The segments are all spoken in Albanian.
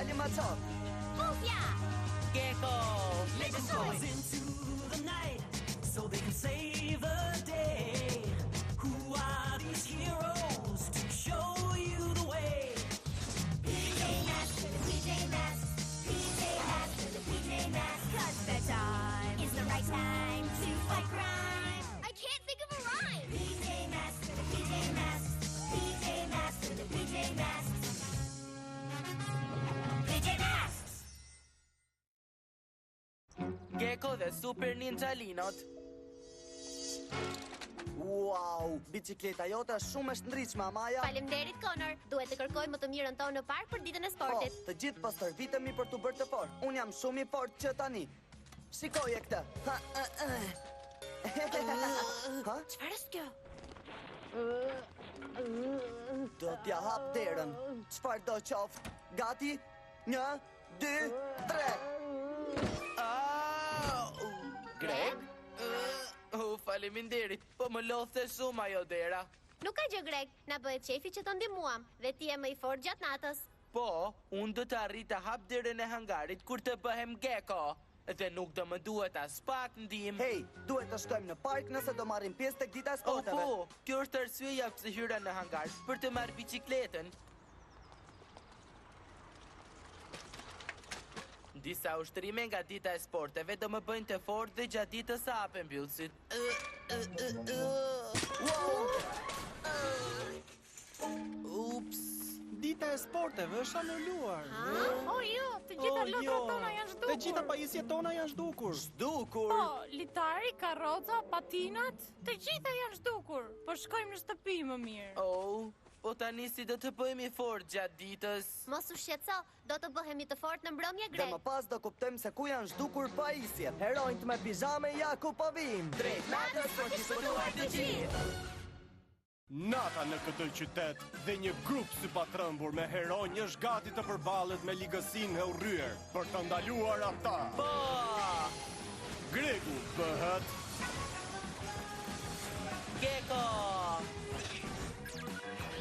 Djali ma qat. Bufja! Gecko! Goes into the night so they can save the day. Who are these heroes to show you the way? PJ Masks for the PJ Masks. PJ Masks for the PJ Masks. 'Cause bedtime is the right time to fight crime. I can't think of a rhyme. PJ Masks for the PJ Masks. PJ Masks for the PJ Masks. PJ Masks! Gecko dhe Super Ninjalinot. Wow, bicikleta jote është shumë e shndritshme, Amaja. Faleminderit, Connor. Duhet të kërkoj më të mirën tonë në park për ditën e Po, sportit. të gjithë pas stërvitemi për të bërë të fort. Unë jam shumë i fort që tani. Shikoje këtë. Ha? Çfarë është kjo? Do t'ja hap derën. Çfarë do qoftë? Gati? 1, 2, 3. Greg? Faleminderit, po më lodhte shumë ajo dera. Nuk ka gjë, Greg. Na bëhet qefi që të ndihmuam dhe ti je më i fortë gjatë natës. Po, unë do të arrit të hap derën e hangarit kur të bëhem Gecko. Dhe nuk do më duhet as pak ndihmë. Hey, duhet të shkojmë në park nëse do marrim pjesë tek dita e sporteve. Po, kjo është arsyeja pse hyra në hangar për të marrë biçikletën. Disa ushtrime nga dita e sporteve do më bëjnë të fortë dhe gjatë ditës së hapem mbyllësit. Ups. Dita e sporteve është anuluar. O jo, të gjitha lotrat tona janë zhdukur. Të gjitha pajisjet tona janë zhdukur. Zhdukur. Po, litari, karroca, patinat, të gjitha janë zhdukur. Po shkojmë në shtëpi më mirë. Oh, po tani si do të bëhemi fort gjatë ditës? Mos u shqetëso, do të bëhemi të fortë në mbrëmje, Dhe Greg. më pas do kuptojmë se ku janë zhdukur pajisjet. Heronjt me pijame ja ku po vim. Drejt natës për të shpëtuar të gjithë. Nata në këtë qytet dhe një grup si patrëmbur me heronj është gati të përballet me ligësinë e urryer për të ndaluar ata. Po! Gregu bëhet Gecko!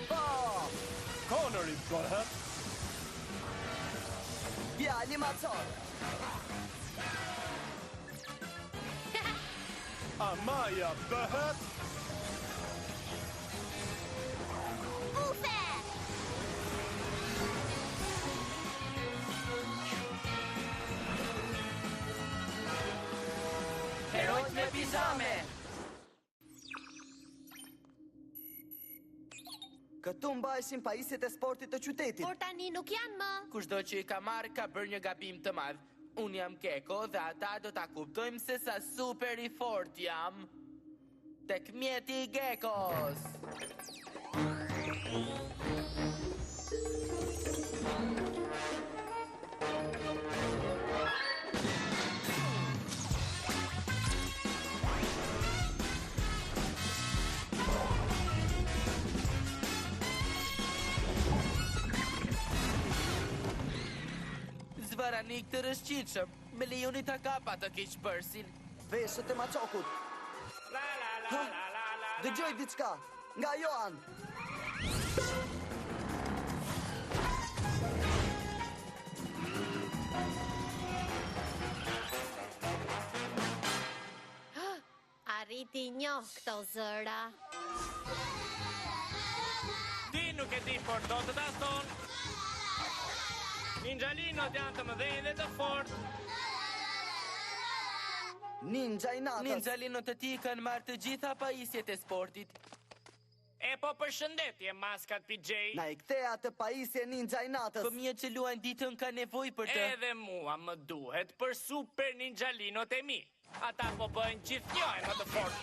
Po! Connori bëhet Djali ma qat. Amaja bëhet Bufe! Heronjt me pijame! Këtu mbajshin pajisjet e sportit të qytetit. Por tani nuk janë më. Kushdo që i ka marrë ka bërë një gabim të madh. Unë jam Gecko dhe ata do ta kuptojmë se sa super i fort jam. Tek mjeti i Geckos. Zvaranik të rëshqitshëm, me lejoni ta kapa të keq bërsin. Veshët e maqokut. Dëgjoj diçka nga Johan. Arriti njoh këto zëra. Ti nuk e di por do të ta thonë. Ninjalinot janë të mëdhenj dhe të fortë. Ninja i natës. Ninjalinot e ti kanë marrë të gjitha pajisjet e sportit. E po përshëndetje, maskat PJ. Na i kthea të pajisje ninja i natës. Fëmijët që luajnë ditën ka nevojë për të. Edhe mua më duhet për super ninjalinot e mi. Ata po bëjnë gjithnjë më të fortë.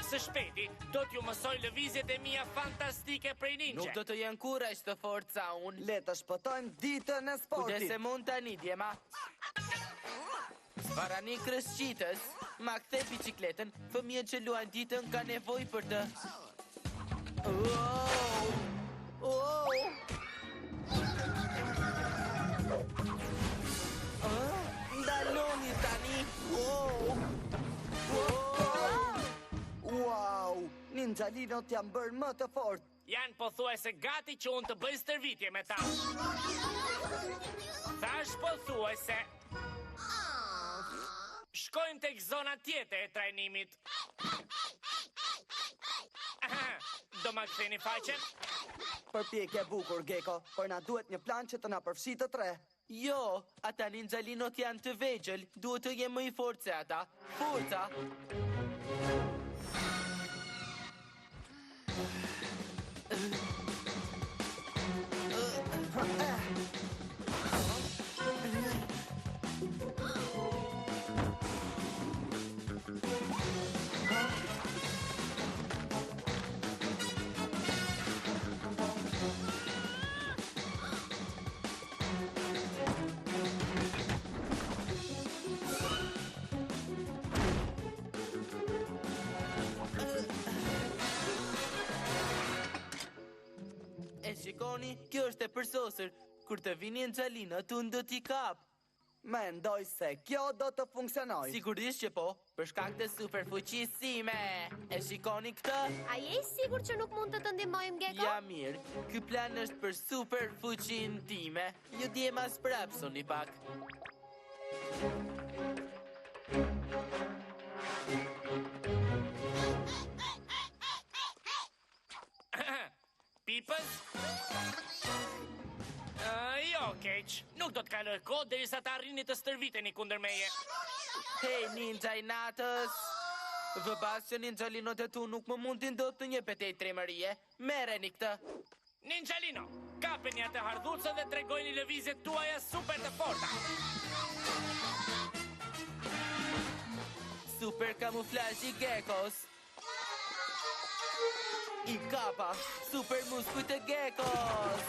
Së shpejti, do t'ju mësoj lëvizjet e mia fantastike prej ninja. Nuk do të jenë kur aq të fortë sa unë. Le të shpëtojmë ditën e sportit. Kujdes se mund tani, djema. Zvaranik rëshqitës, ma kthe bicikletën, fëmijët që luajnë ditën ka nevojë për të. Ndaloni tani. Wow! ninjalinot janë bërë më të fortë. Janë pothuajse gati që unë të bëj stërvitje me ta. Thash pothuajse. Shkojmë tek zona tjetër e trajnimit. Do ma ktheni faqen? Përpjekje bukur, Gecko, por na duhet një plan që të na përfshi të tre. Jo, ata ninjalinot janë të vegjël, duhet të jemë më i fortë se ata. Forca! Shikoni, kjo është e përsosur. Kur të vini ninjalinët, unë do t'i kap. Mendoj se kjo do të funksionoj. Sigurisht që po, për shkak të superfuqisime. E shikoni këtë? A je i sigur që nuk mund të të ndihmojmë, Gecko? Ja mirë, ky plan është për superfuqinë time. Ju djem as prapsoni pak. Pipës? Jo, keq. Nuk do të kaloj kohë derisa të arrini të stërviteni kundër meje. Hej, ninja i natës! Vëbas që ninjalinot e tu nuk më mundin do të një petej tremërie. Merreni këtë. Ninjalino, kapeni atë hardhucën dhe tregojni lëvizjet tuaja super të forta. Super kamuflazh i Geckos. I kapa, super muskujt e Geckos.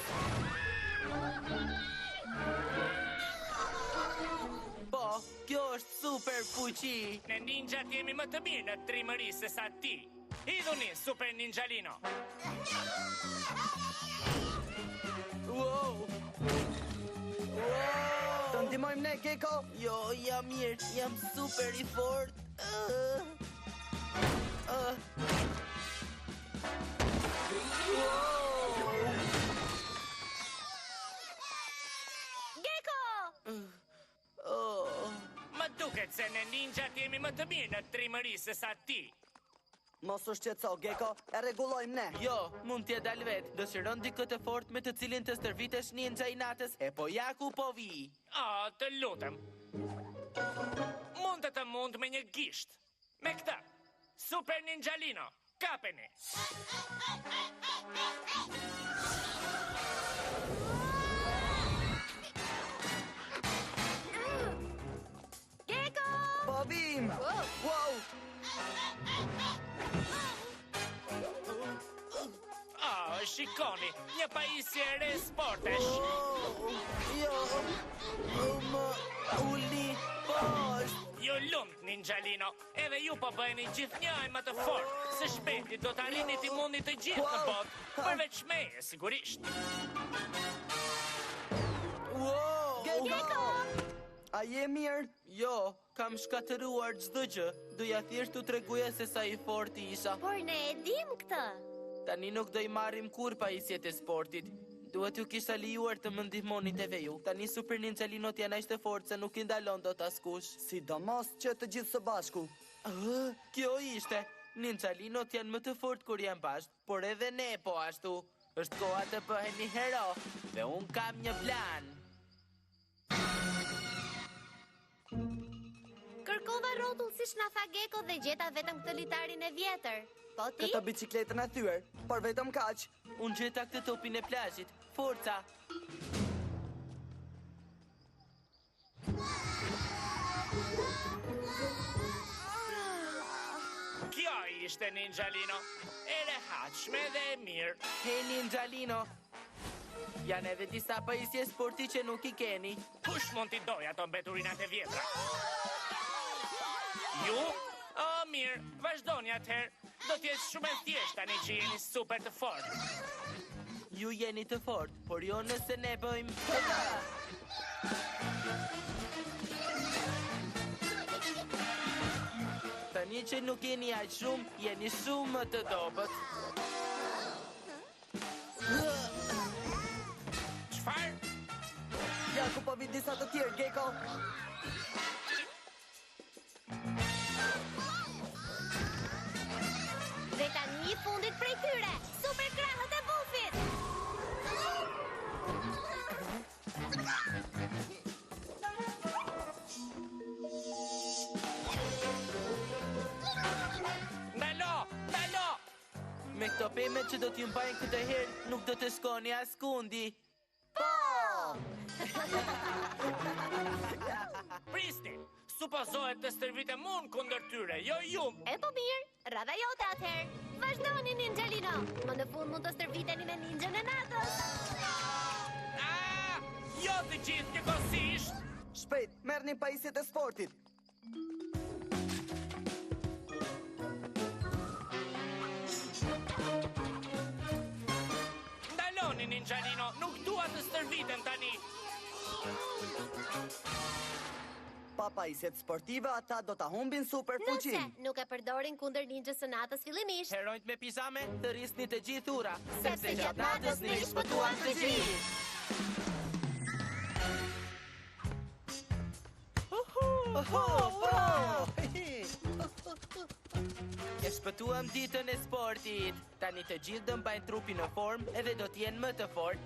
Po, kjo është super fuqi. Ne ninjat jemi më të mirë në trimëri se sa ti. Idhuni, super ninjalino. Wow! Të ndihmojmë ne, Gecko? Jo, jam mirë, jam super i fortë. Më duket se ne ninjat jemi më të mirë në trimëri se sa ti. Mos u shqetëso, Gecko, e rregullojmë ne. Jo, mund t'ja dal vet. Dëshiron dikë të fortë me të cilin të stërvitesh ninja i natës, e po ja ku po vi. Të lutem. Mund të mund me një gisht. Me këtë, super ninjalino, kapeni. Gecko! Po vim! Wow! Shikoni, një pajisje e re sportesh. Jo, më uli poshtë. Ju lumt, ninjalino, edhe ju po bëheni gjithnjë më të fortë. Së shpejti do të arrini t'i mundi të gjithë në botë, përveç meje, sigurisht. Wow! Gecko! A je mirë? Jo, kam shkatëruar çdo gjë. Doja thjesht t'u tregoja se sa i fortë isha. Por ne e dim këtë. Tani nuk do i marrim kur pajisjet e sportit. Duhet ju kisha lejuar të më ndihmonit edhe ju. Tani super ninjalinot janë aq të fortë se nuk i ndalon dot askush. Sidomos që të gjithë së bashku. Kjo ishte. Ninjalinot janë më të fortë kur janë bashkë, por edhe ne po ashtu. Është koha të bëhemi hero dhe un kam një plan. Kërkova rrotull siç na tha Gecko dhe gjeta vetëm këtë litarin e vjetër. Po ti? Këtë bicikletën e thyer, por vetëm kaq. Unë gjeta këtë topin e plazhit. Forca! Kjo ishte ninjalino. E rehatshme dhe e mirë. Hej ninjalino! Janë edhe disa pajisje sporti që nuk i keni. Kush mund t'i doj ato mbeturinat e vjetra? Ju? Mirë, vazhdoni atëherë. Do t'jetë shumë e thjeshtë tani që jeni super të fortë. Ju jeni të fortë, por jo nëse ne bëjmë... Menjoni që nuk jeni aq shumë, jeni shumë më të dobët. Çfarë? Ja ku po vi disa të tjerë, Gecko. Dhe tani fundit prej tyre, super krahët e bufit. Ndalo! Me këto pemet që do t'ju mbajnë këtë herë, nuk do të shkoni askundi. Prisni! Supozohet të stërvitem unë kundër tyre, jo ju. E po mirë, radha jote atëherë. Vazhdoni, Ninjalino. Më në fund mund të stërviteni me ninjën e natës. Jo të gjithë njëkohësisht. Shpejt, merrni pajisjet e sportit. Ndaloni, Ninjalino, nuk dua të stërvitem tani. Pa pajisjet sportive, ata do ta humbin super Nëse fuqin. nuk e përdorin kundër ninjës së natës fillimisht. Heronjt me pizame të rrisni të gjithë ura, Sepse gjatë natës ne i shpëtuan të gjithë. E shpëtuam ditën e sportit. Tani të gjithë do mbajnë trupin në formë edhe do t'jenë më të fortë.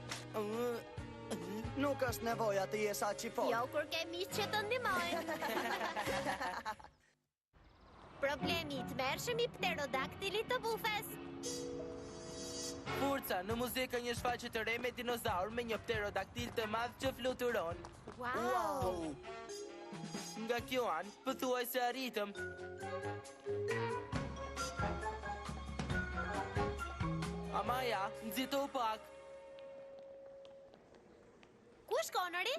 Nuk është nevoja të jesh aq i fortë. Jo kur ke miq që të ndihmojnë. Problemi i tmerrshëm i pterodaktilit të bufes. Forca, në muzikë një shfaqje të re me dinozaur me një pterodaktil të madh që fluturon. Wow! Nga kjo anë, pëthuaj se arritëm. Amaja, nxito pak. Ku është Conori?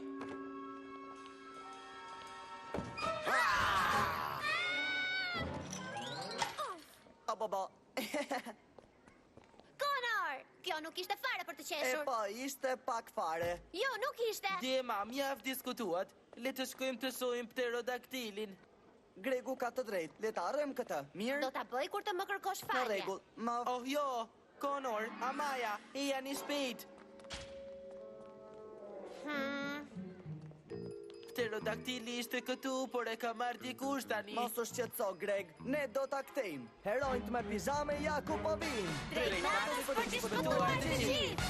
Baba. Conor! Kjo nuk ishte fare për të E qeshur. po, ishte pak fare. Jo, nuk ishte. Djema, mjaft diskutuat. Le të shkojmë të shohim pterodaktilin. Gregu ka të drejtë. Le ta harrojmë këtë. Mirë? Do ta bëj kur të më kërkosh Në falje. rregull. Ma Oh jo, Conor, Amaja, e janë i shpejt. Pterodaktili ishte këtu, por e ka marrë dikush tani. mos u shqetëso, Greg. Ne do ta kthejmë. Heronjt me pizame ja ku po vinë. Drejt natës për të shpëtuar të gjithë.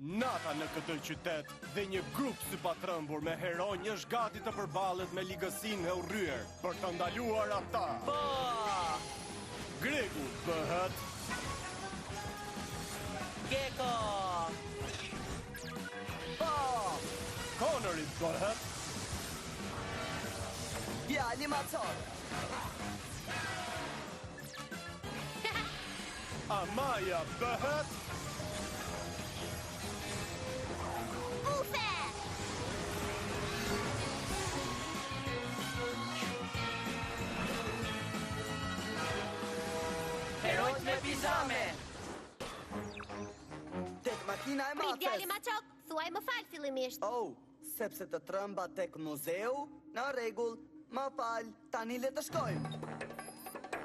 Nata në këtë qytet dhe një grup sypatrëmbur me heronj është gati të përballet me ligësinë e urryer për të ndaluar ata. Po! Gregu bëhet Gecko! Po! Conori bëhet Djali macor. Amaja bëhet Bufe! Heronjt me pizame! Tek makina e Prit djali matës. Machok, thuaj më fal fillimisht. Oh, sepse të trëmba tek muzeu, në rregull, më fal, tani le të shkojmë.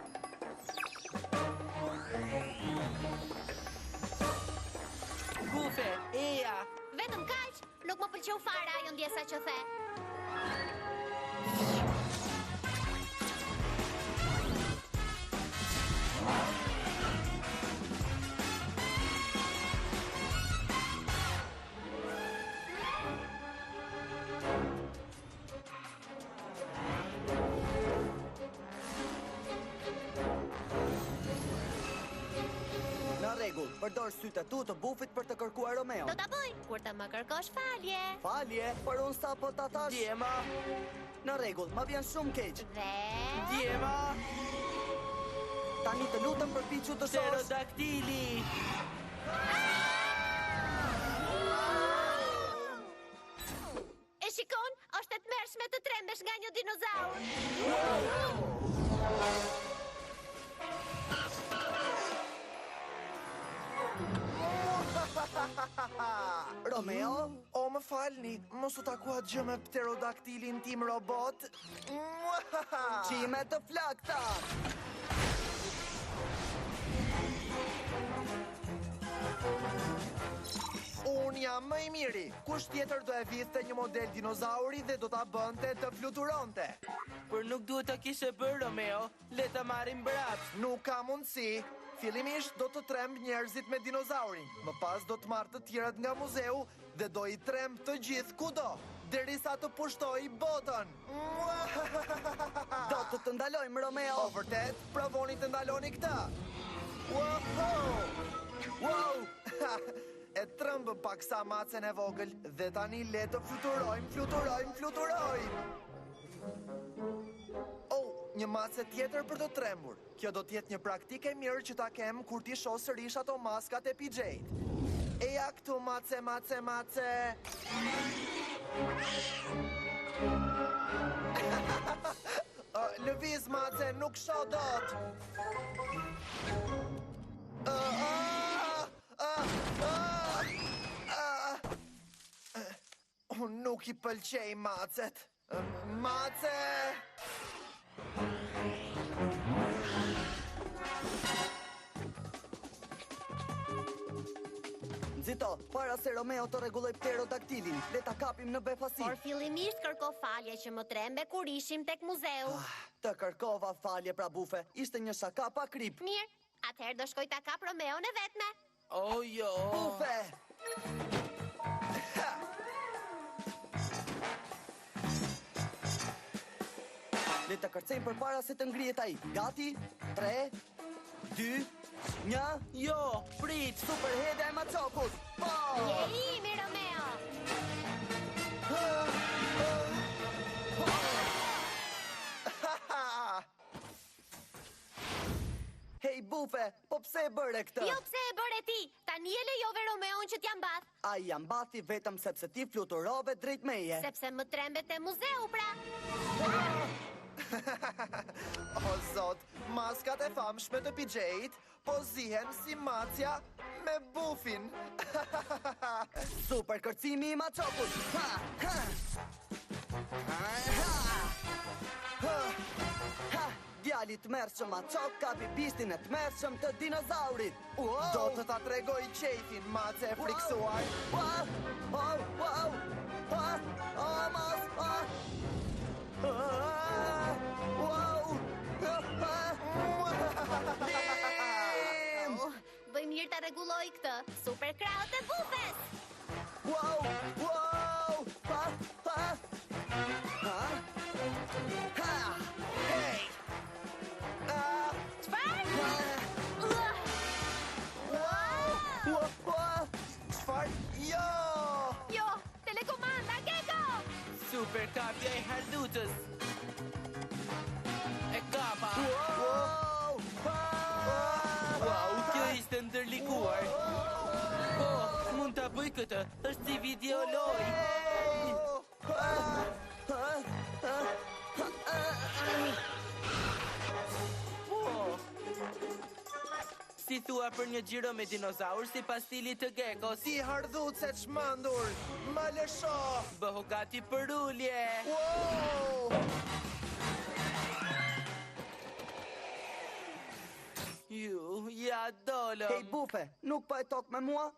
Bufe, eja! Vetëm kaq, nuk më pëlqeu fare ajo ndjesa që the. Në rregull, përdor sytë e tu të bufit për të kërkuar Romeo. Do ta bëj kur të më kërkosh falje. Falje, por unë sa po ta thash. Djema! Në rregull, më vjen shumë keq. Dhe Djema! Tani të lutem përpiqu të shohësh. Pterodaktili! e shikon, është e tmerrshme të trembesh nga një dinozaur. Romeo? O, më falni, mos u takua gjë me pterodaktilin tim robot. Qime të flakta! Unë jam më i miri. Kush tjetër do e viste një model dinozauri dhe do ta bënte të fluturonte? Por nuk duhet ta kishe bërë, Romeo. Le ta marrim mbrapsht. Nuk ka mundësi. Fillimisht do të tremb njerëzit me dinozaurin. Më pas do të marrë të tjerët nga muzeu dhe do i tremb të gjithë kudo, derisa të pushtoj botën. Do të ndalojmë, Romeo! O, vërtet? Provoni të ndaloni këtë. Wow! E trëmbëm pak sa macen e vogël dhe tani le të fluturojmë. Oh, një mace tjetër për të trembur. Kjo do t'jetë një praktikë e mirë që ta kem kur t'i shoh sërish ato maskat e PJ-t. Eja këtu, mace. Lëviz, mace, nuk shoh dot. Unë nuk i pëlqej macet. Mace! Nxito, para se Romeo të rregulloj pterodaktilin, le ta kapim në befasi. Por fillimisht kërko falje që më trembe kur ishim tek muzeu. Të kërkova falje pra bufe, ishte një shaka pa krip. Mirë, atëherë do shkoj ta kap Romeon e vetme. Oh, jo! Bufe! Le të kërcejmë për para se të ngrihet ai. Gati? 3, 2, 1... Jo, prit! Super hede e Machokut! Po! Jemi, Romeo! Hej, bufe, po pse e bëre këtë? Jo pse e bëre ti, tani e lejove Romeon që t'ja mbath. Ai jam bathi vetëm sepse ti fluturove drejt meje. Sepse më trembet e muzeu, pra. O zot, maskat e famshme të PJ-t po zihen si macja me bufin. Super kërcimi i Machokut! Djali të mërshëm Machok kapi bishtin e të mërshëm të dinozaurit. Do të ta tregoj qejfin, mace e friksuar. Bëj mirë ta rregulloj këtë. Super krahët e bufes. Hey! Çfarë? Jo, telekomanda, Gecko! Super kapja e hardutës! E kapa! Wow, kjo ishte ndërlikuar! Po, mund ta bëj këtë, është si videoloj! Si thua për një xhiro me dinozaur si pas stilit të Geckos? Si hardhuce çmendur! Më lësho! Bëhu gati për ulje! Wow! Ju, ja dolëm! Hej, bufe, nuk pa e tok me mua?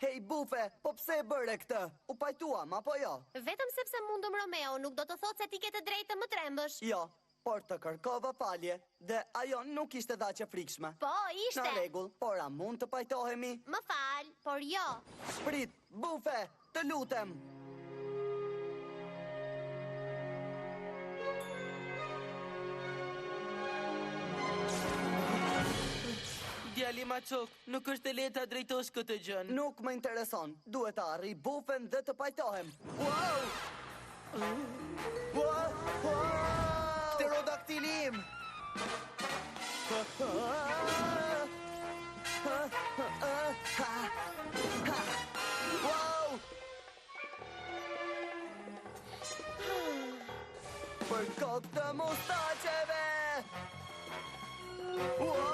Hej, bufe, po pse e bëre këtë? U pajtuam, apo jo? Vetëm sepse mundëm Romeo, nuk do të thotë se ti ke të drejtë të më trembësh. Jo, por të kërkova falje, dhe ajo nuk ishte dhaqe frikshme. Po, ishte. Në rregull, por a mund të pajtohemi? Më fal, por jo. Prit, bufe, të lutem! Djali Machok, nuk është e lehtë ta drejtosh këtë gjën. Nuk më intereson, duhet të arri bufen dhe të pajtohem. Wow! Pterodaktilim! Wow! Për kokë të mustaqeve! Wow!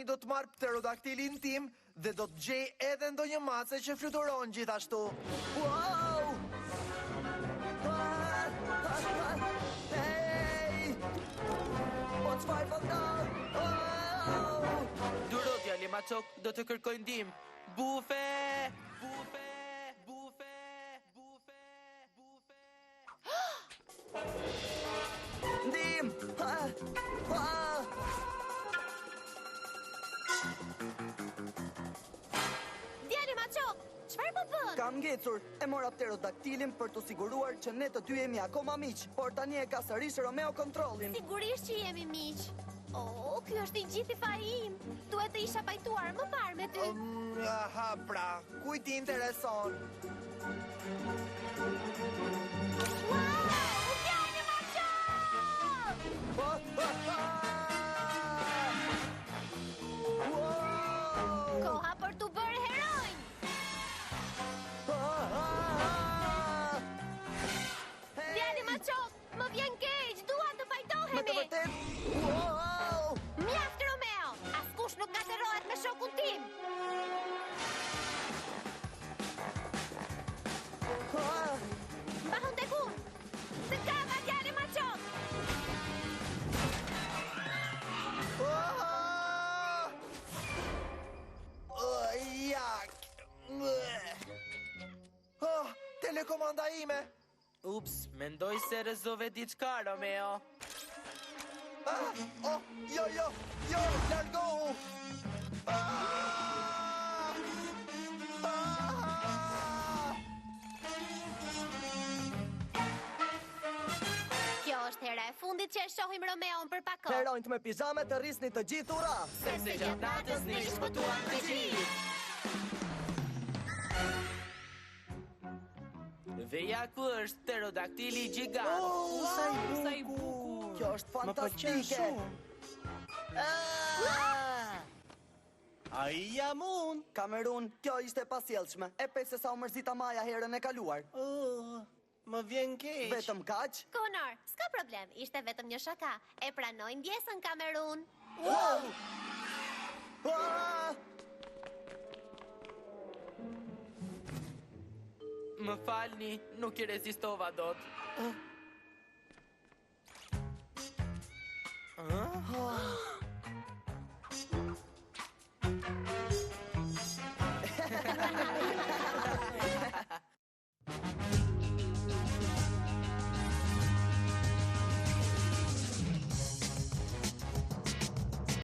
tani do të marr pterodaktilin tim dhe do të gjej edhe ndonjë mace që fluturon gjithashtu. Wow! Hey! Po çfarë fondon? Duro djali Machok, do të kërkoj ndihmë. Bufe! Bufe! Bufe! Bufe! Bufe! Ndim! Djali Machok, çfarë po bën? Kam ngecur, e mora pterodaktilin për të siguruar që ne të dy jemi akoma miq, por tani e ka sërish Romeo kontrollin. Sigurisht që jemi miq. Oh, ky është i gjithi fai im. Duhet të isha pajtuar më parë me ty. Aha, pra, kujt i intereson? Wow! Djali Machok! Koha për të bërë heronj. Djali Machok, më vjen keq, dua të Me të pajtohemi. vërtet? Wow! Mjaft Romeo, askush nuk ngaserohet me shokun tim. Mbahun tek unë. Të kama Djali Machok. Jak! Telekomanda ime! Ups, mendoj se rrezove diçka, Romeo. Jo, largohu! Kjo është hera e fundit që e shohim Romeon për pak kohë. Heronjt me pijame të rrisni të gjithë ura. Sepse gjatë natës ne shpëtuam të gjithë. Dhe ja ku është pterodaktili gjigant. Sa i bukur. Kjo është fantastike. Ai jam unë. Kamerun, kjo ishte pasjellshme. E pse sa u mërzita Maja herën e kaluar. Më vjen keq. Vetëm kaq? Konor, s'ka problem, ishte vetëm një shaka. E pranoj ndjesën Kamerun. Ah! Më falni, nuk i rezistova dot.